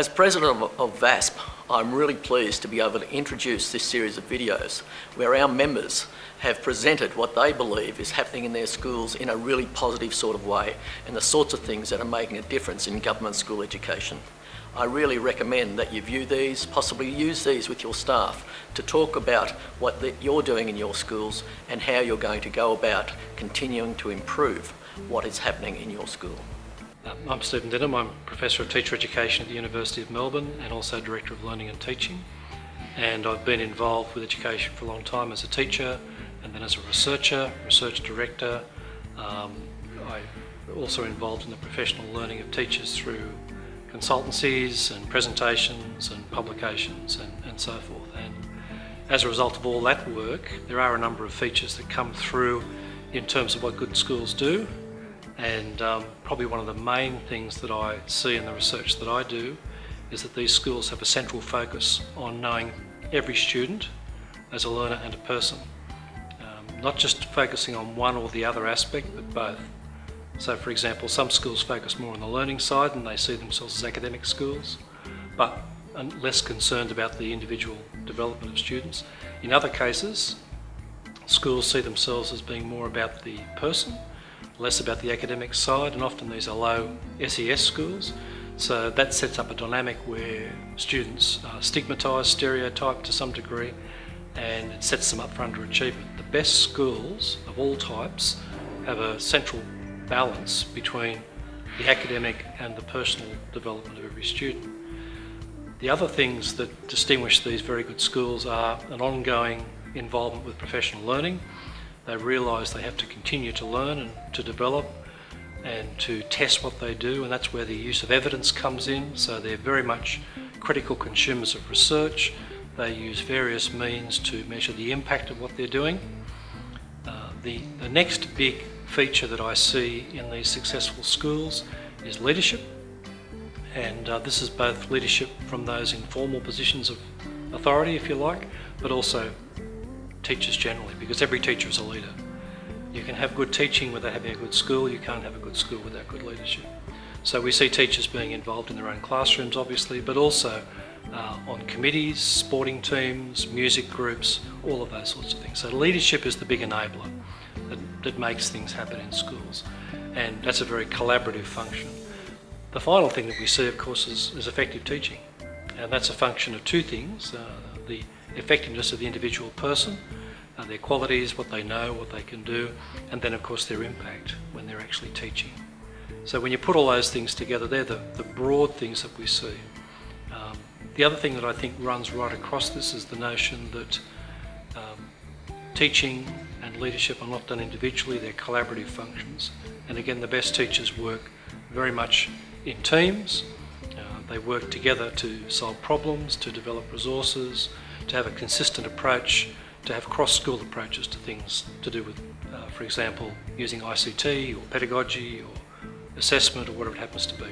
As President of VASSP, I'm really pleased to be able to introduce this series of videos where our members have presented what they believe is happening in their schools in a really positive sort of way and the sorts of things that are making a difference in government school education. I really recommend that you view these, possibly use these with your staff to talk about what you're doing in your schools and how you're going to go about continuing to improve what is happening in your school. I'm Stephen Dinham. I'm Professor of Teacher Education at the University of Melbourne and also Director of Learning and Teaching. And I've been involved with education for a long time as a teacher and then as a researcher, research director. I'm also involved in the professional learning of teachers through consultancies and presentations and publications and so forth. And as a result of all that work, there are a number of features that come through in terms of what good schools do. And probably one of the main things that I see in the research that I do is that these schools have a central focus on knowing every student as a learner and a person. Not just focusing on one or the other aspect, but both. So for example, some schools focus more on the learning side and they see themselves as academic schools, but are less concerned about the individual development of students. In other cases, schools see themselves as being more about the person, less about the academic side, and often these are low SES schools. So that sets up a dynamic where students are stigmatised, stereotyped to some degree, and it sets them up for underachievement. The best schools of all types have a central balance between the academic and the personal development of every student. The other things that distinguish these very good schools are an ongoing involvement with professional learning. They realise they have to continue to learn and to develop and to test what they do, and that's where the use of evidence comes in. So they're very much critical consumers of research. They use various means to measure the impact of what they're doing. The next big feature that I see in these successful schools is leadership, and this is both leadership from those in formal positions of authority, if you like, but also teachers generally, because every teacher is a leader. You can have good teaching without having a good school. You can't have a good school without good leadership. So we see teachers being involved in their own classrooms, obviously, but also on committees, sporting teams, music groups, all of those sorts of things. So leadership is the big enabler that makes things happen in schools, and that's a very collaborative function. The final thing that we see, of course, is effective teaching, and that's a function of two things: the effectiveness of the individual person, their qualities, what they know, what they can do, and then of course their impact when they're actually teaching. So when you put all those things together, they're the broad things that we see. The other thing that I think runs right across this is the notion that teaching and leadership are not done individually, they're collaborative functions. And again, the best teachers work very much in teams. They work together to solve problems, to develop resources, to have a consistent approach, to have cross-school approaches to things to do with, for example, using ICT or pedagogy or assessment or whatever it happens to be.